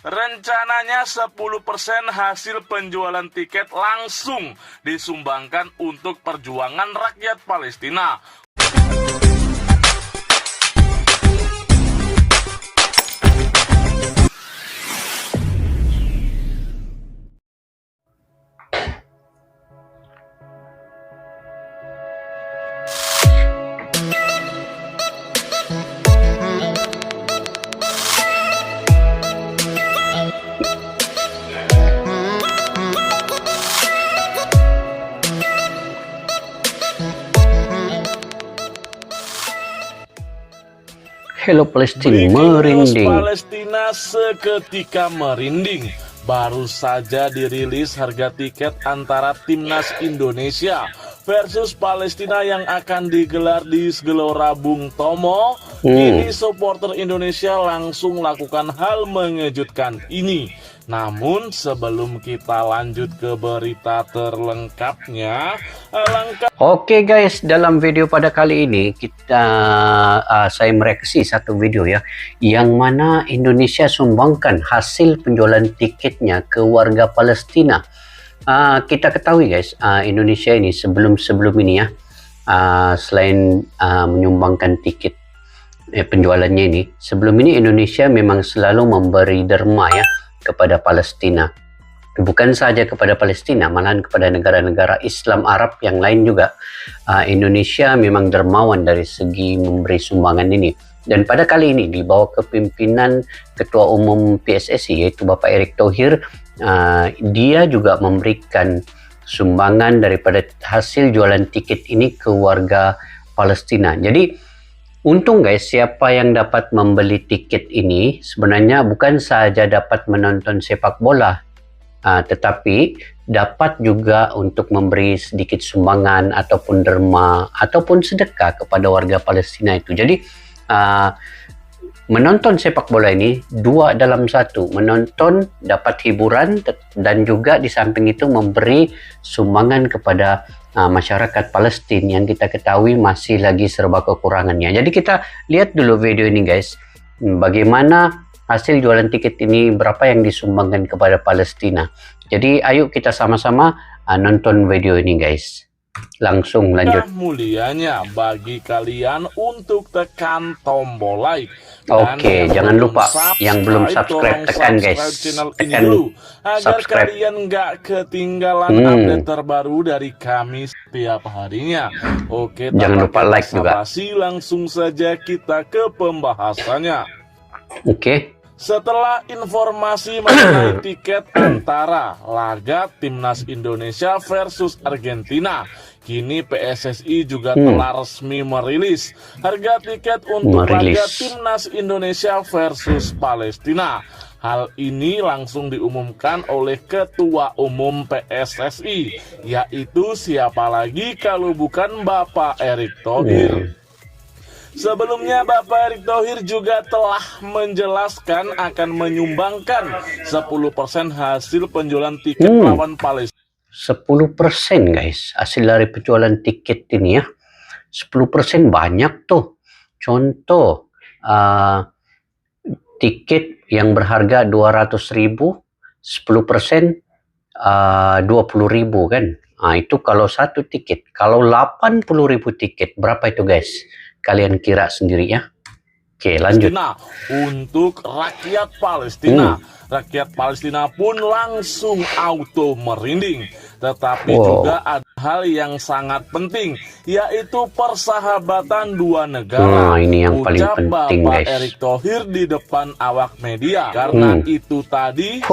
Rencananya 10% hasil penjualan tiket langsung disumbangkan untuk perjuangan rakyat Palestina. Hello Palestina Breaking news, merinding. Palestina seketika merinding. Baru saja dirilis harga tiket antara Timnas Indonesia versus Palestina yang akan digelar di Gelora Bung Tomo. Kini supporter Indonesia langsung lakukan hal mengejutkan ini. Namun sebelum kita lanjut ke berita terlengkapnya, Oke guys, dalam video pada kali ini saya mereaksi satu video ya, yang mana Indonesia sumbangkan hasil penjualan tiketnya ke warga Palestina. Kita ketahui guys, Indonesia ini sebelum ini ya, selain menyumbangkan tiket penjualannya ini, sebelum ini Indonesia memang selalu memberi derma ya kepada Palestina. Bukan saja kepada Palestina, malahan kepada negara-negara Islam Arab yang lain juga. Indonesia memang dermawan dari segi memberi sumbangan ini. Dan pada kali ini di bawah kepimpinan Ketua Umum PSSI yaitu Bapak Erick Thohir, dia juga memberikan sumbangan daripada hasil jualan tiket ini ke warga Palestina. Jadi untung guys, siapa yang dapat membeli tiket ini sebenarnya bukan saja dapat menonton sepak bola, tetapi dapat juga untuk memberi sedikit sumbangan ataupun derma ataupun sedekah kepada warga Palestina itu. Jadi menonton sepak bola ini dua dalam satu, menonton dapat hiburan dan juga di samping itu memberi sumbangan kepada masyarakat Palestina yang kita ketahui masih lagi serba kekurangannya. Jadi kita lihat dulu video ini guys, bagaimana hasil jualan tiket ini, berapa yang disumbangkan kepada Palestina. Jadi ayo kita sama-sama nonton video ini guys. Langsung lanjut. Mulianya bagi kalian untuk tekan tombol like. Oke, jangan lupa yang belum subscribe tekan guys, tekan agar subscribe. Kalian nggak ketinggalan update terbaru dari kami setiap harinya. Oke, jangan lupa like juga. Langsung saja kita ke pembahasannya. Oke. Setelah informasi mengenai tiket antara laga Timnas Indonesia versus Argentina, kini PSSI juga telah resmi merilis harga tiket untuk laga Timnas Indonesia versus Palestina. Hal ini langsung diumumkan oleh Ketua Umum PSSI, yaitu siapa lagi kalau bukan Bapak Erick Thohir. Sebelumnya Bapak Erick Thohir juga telah menjelaskan akan menyumbangkan 10% hasil penjualan tiket lawan Palestina. 10% guys, hasil dari penjualan tiket ini ya. 10% banyak tuh. Contoh, tiket yang berharga 200.000, 10% 20.000 kan. Itu kalau satu tiket. Kalau 80.000 tiket, berapa itu guys? Kalian kira sendiri ya. Oke, lanjut. Untuk rakyat Palestina, rakyat Palestina pun langsung auto merinding. Tetapi juga ada hal yang sangat penting, yaitu persahabatan dua negara. Ini yang paling penting Bapak guys. Erick Thohir di depan awak media. Karena itu tadi.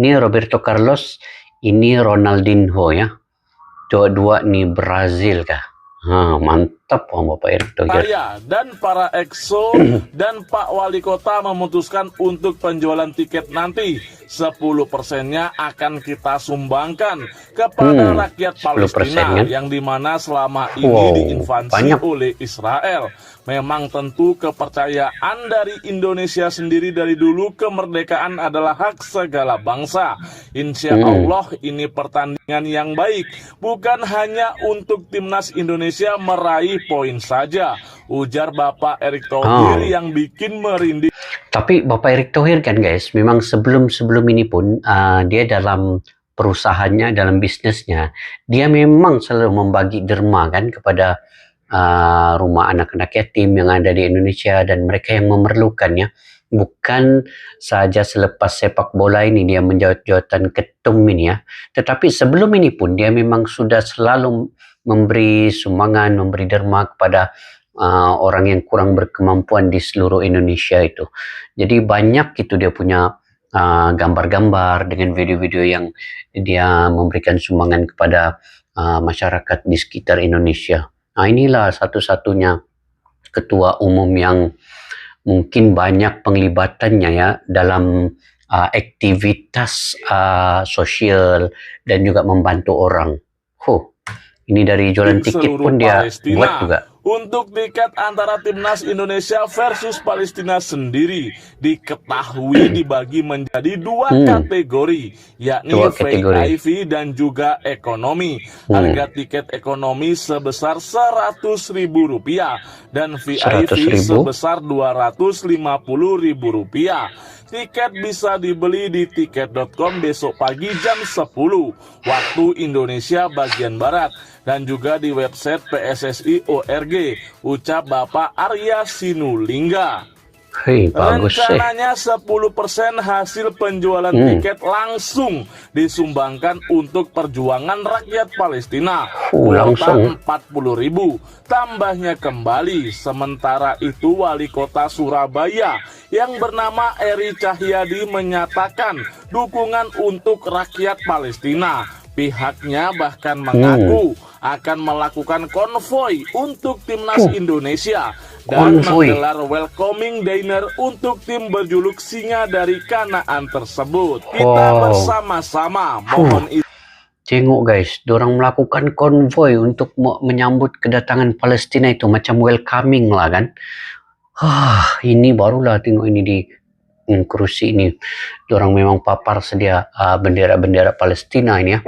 Ini Roberto Carlos, ini Ronaldinho ya. Dua-dua nih Brazil kah? Mantap Bapak Erick Thohir. Saya dan para EXO dan Pak Wali Kota memutuskan untuk penjualan tiket nanti 10%-nya akan kita sumbangkan kepada rakyat Palestina yang dimana selama ini diinvasi oleh Israel. Memang tentu kepercayaan dari Indonesia sendiri dari dulu, kemerdekaan adalah hak segala bangsa. Insya Allah ini pertandingan yang baik, bukan hanya untuk timnas Indonesia meraih poin saja, ujar Bapak Erick Thohir yang bikin merinding. Tapi Bapak Erick Thohir kan guys, memang sebelum ini pun dia dalam perusahaannya, dalam bisnisnya, dia memang selalu membagi derma kan kepada rumah anak-anak yatim yang ada di Indonesia dan mereka yang memerlukannya. Bukan saja selepas sepak bola ini dia menjawat jawatan ketum ini ya, tetapi sebelum ini pun dia memang sudah selalu memberi sumbangan, memberi derma kepada orang yang kurang berkemampuan di seluruh Indonesia itu. Jadi banyak itu dia punya gambar-gambar dengan video-video yang dia memberikan sumbangan kepada masyarakat di sekitar Indonesia. Nah, inilah satu-satunya ketua umum yang mungkin banyak penglibatannya ya dalam aktivitas sosial dan juga membantu orang. Ini dari jualan tiket pun dia Palestina. buat juga. Untuk tiket antara timnas Indonesia versus Palestina sendiri diketahui dibagi menjadi dua kategori, yakni VIP dan juga ekonomi. Harga tiket ekonomi sebesar Rp100.000 dan VIP sebesar Rp250.000. Tiket bisa dibeli di tiket.com besok pagi jam 10 waktu Indonesia bagian Barat dan juga di website PSSI.org, ucap Bapak Arya Sinulinga. Bagus Rencananya 10% hasil penjualan tiket langsung disumbangkan untuk perjuangan rakyat Palestina. Langsung 40.000 tambahnya kembali. Sementara itu Wali Kota Surabaya yang bernama Eri Cahyadi menyatakan dukungan untuk rakyat Palestina. Pihaknya bahkan mengaku akan melakukan konvoi untuk timnas Indonesia dan menggelar welcoming dinner untuk tim berjuluk Singa dari Kanaan tersebut. Kita bersama-sama mohon tengok guys, dorang melakukan konvoi untuk menyambut kedatangan Palestina itu macam welcoming lah kan. Ini barulah tengok ini di kursi ini. Dorang memang papar sedia bendera-bendera Palestina ini ya.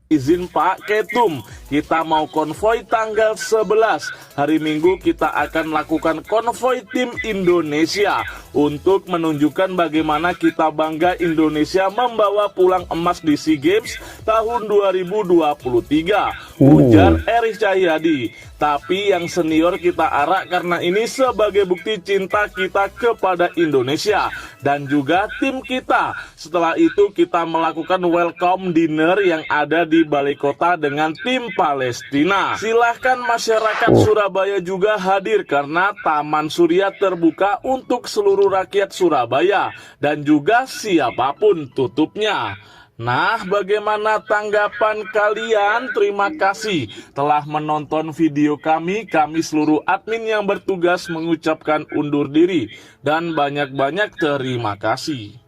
Izin Pak Ketum, kita mau konvoi tanggal 11. Hari Minggu kita akan melakukan konvoi tim Indonesia untuk menunjukkan bagaimana kita bangga Indonesia membawa pulang emas di SEA Games tahun 2023, ujar Eri Cahyadi. Tapi yang senior kita arak karena ini sebagai bukti cinta kita kepada Indonesia dan juga tim kita. Setelah itu kita melakukan welcome dinner yang ada di Balai Kota dengan tim Palestina. Silahkan masyarakat Surabaya juga hadir karena Taman Surya terbuka untuk seluruh rakyat Surabaya dan juga siapapun, tutupnya. Nah, bagaimana tanggapan kalian? Terima kasih telah menonton video kami. Kami seluruh admin yang bertugas mengucapkan undur diri dan banyak-banyak terima kasih.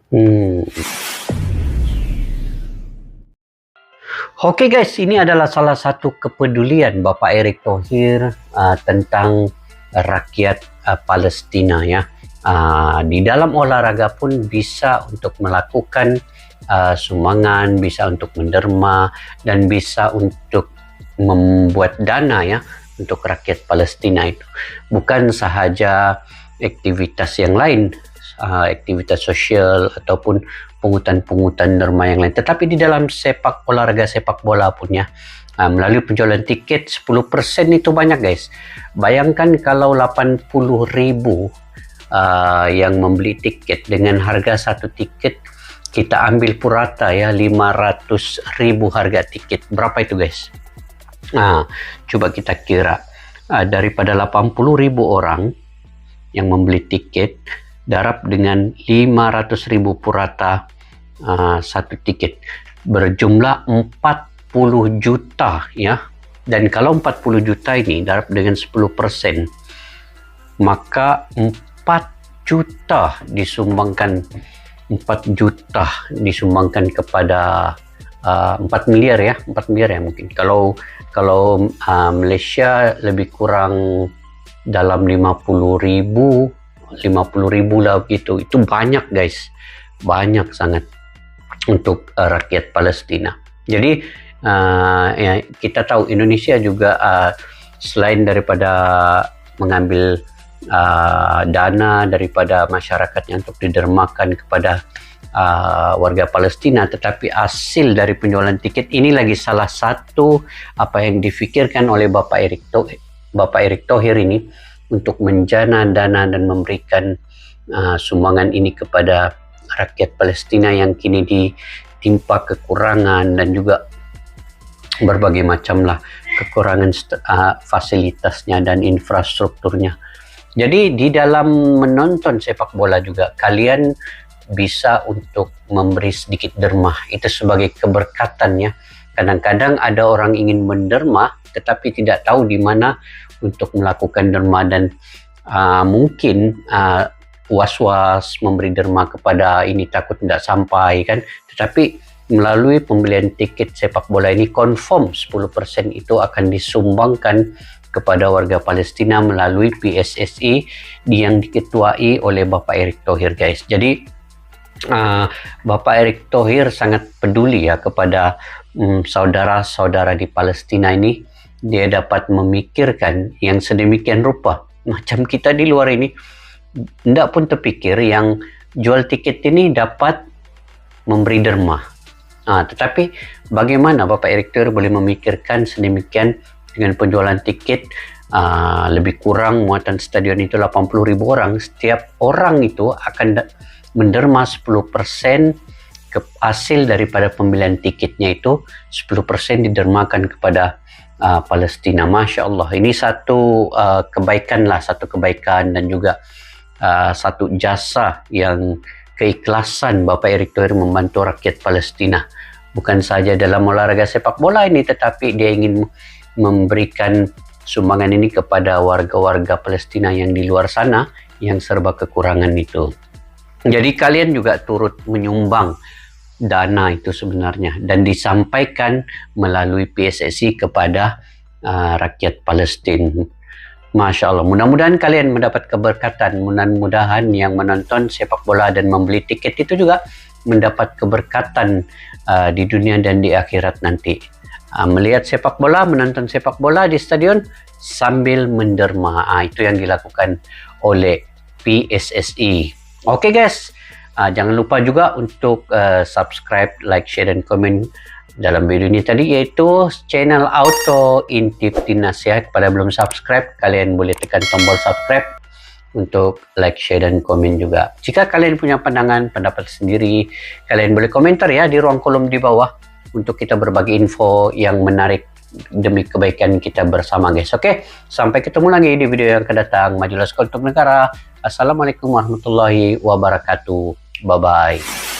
Oke guys, ini adalah salah satu kepedulian Bapak Erick Thohir tentang rakyat Palestina ya. Di dalam olahraga pun bisa untuk melakukan sumbangan, bisa untuk menderma dan bisa untuk membuat dana ya untuk rakyat Palestina itu. Bukan sahaja aktivitas yang lain, aktivitas sosial ataupun pungutan-pungutan derma yang lain, tetapi di dalam olahraga sepak bola pun ya, melalui penjualan tiket 10% itu banyak guys. Bayangkan kalau 80.000 yang membeli tiket dengan harga satu tiket, kita ambil purata ya 500.000 harga tiket, berapa itu guys? Coba kita kira, daripada 80.000 orang yang membeli tiket, darab dengan 500.000 purata satu tiket, berjumlah 40 juta ya. Dan kalau 40 juta ini darab dengan 10%, maka 4 juta disumbangkan, 4 juta disumbangkan kepada 4 miliar ya, 4 miliar ya mungkin. Kalau Malaysia lebih kurang dalam 50.000 lah gitu. Itu banyak guys, banyak sangat. untuk rakyat Palestina. Jadi ya, kita tahu Indonesia juga selain daripada mengambil dana daripada masyarakatnya untuk didermakan kepada warga Palestina, tetapi hasil dari penjualan tiket ini lagi salah satu apa yang difikirkan oleh Bapak Erick Thohir ini untuk menjana dana dan memberikan sumbangan ini kepada rakyat Palestina yang kini ditimpa kekurangan dan juga berbagai macam lah kekurangan fasilitasnya dan infrastrukturnya. Jadi di dalam menonton sepak bola juga kalian bisa untuk memberi sedikit derma, itu sebagai keberkatan ya. Kadang-kadang ada orang ingin menderma tetapi tidak tahu di mana untuk melakukan derma, dan mungkin was-was memberi derma kepada ini takut tidak sampai kan. Tetapi melalui pembelian tiket sepak bola ini confirm 10% itu akan disumbangkan kepada warga Palestina melalui PSSI yang diketuai oleh Bapak Erick Thohir, guys. Jadi Bapak Erick Thohir sangat peduli ya kepada saudara-saudara di Palestina ini. Dia dapat memikirkan yang sedemikian rupa. Macam kita di luar ini tidak pun terpikir yang jual tiket ini dapat memberi derma. Tetapi bagaimana Bapak Erick Thohir boleh memikirkan sedemikian dengan penjualan tiket lebih kurang muatan stadion itu 80.000 orang. Setiap orang itu akan menderma 10% ke hasil daripada pembelian tiketnya, itu 10% didermakan kepada Palestina. Masya Allah, ini satu kebaikan lah, satu kebaikan dan juga satu jasa yang keikhlasan Bapak Erick Thohir membantu rakyat Palestina. Bukan saja dalam olahraga sepak bola ini, tetapi dia ingin memberikan sumbangan ini kepada warga-warga Palestina yang di luar sana yang serba kekurangan itu. Jadi kalian juga turut menyumbang dana itu sebenarnya dan disampaikan melalui PSSI kepada rakyat Palestina. Masya Allah, mudah-mudahan kalian mendapat keberkatan, mudah-mudahan yang menonton sepak bola dan membeli tiket itu juga mendapat keberkatan di dunia dan di akhirat nanti. Melihat sepak bola, menonton sepak bola di stadion sambil menderma, itu yang dilakukan oleh PSSI. Oke guys, jangan lupa juga untuk subscribe, like, share, dan komen dalam video ini tadi, yaitu channel Auto Intip Dinasya. Kepada belum subscribe, kalian boleh tekan tombol subscribe untuk like, share, dan komen juga. Jika kalian punya pandangan, pendapat sendiri, kalian boleh komentar ya di ruang kolom di bawah untuk kita berbagi info yang menarik demi kebaikan kita bersama, guys. Oke, sampai ketemu lagi di video yang akan datang. Majulah untuk negara. Assalamualaikum warahmatullahi wabarakatuh. Bye-bye.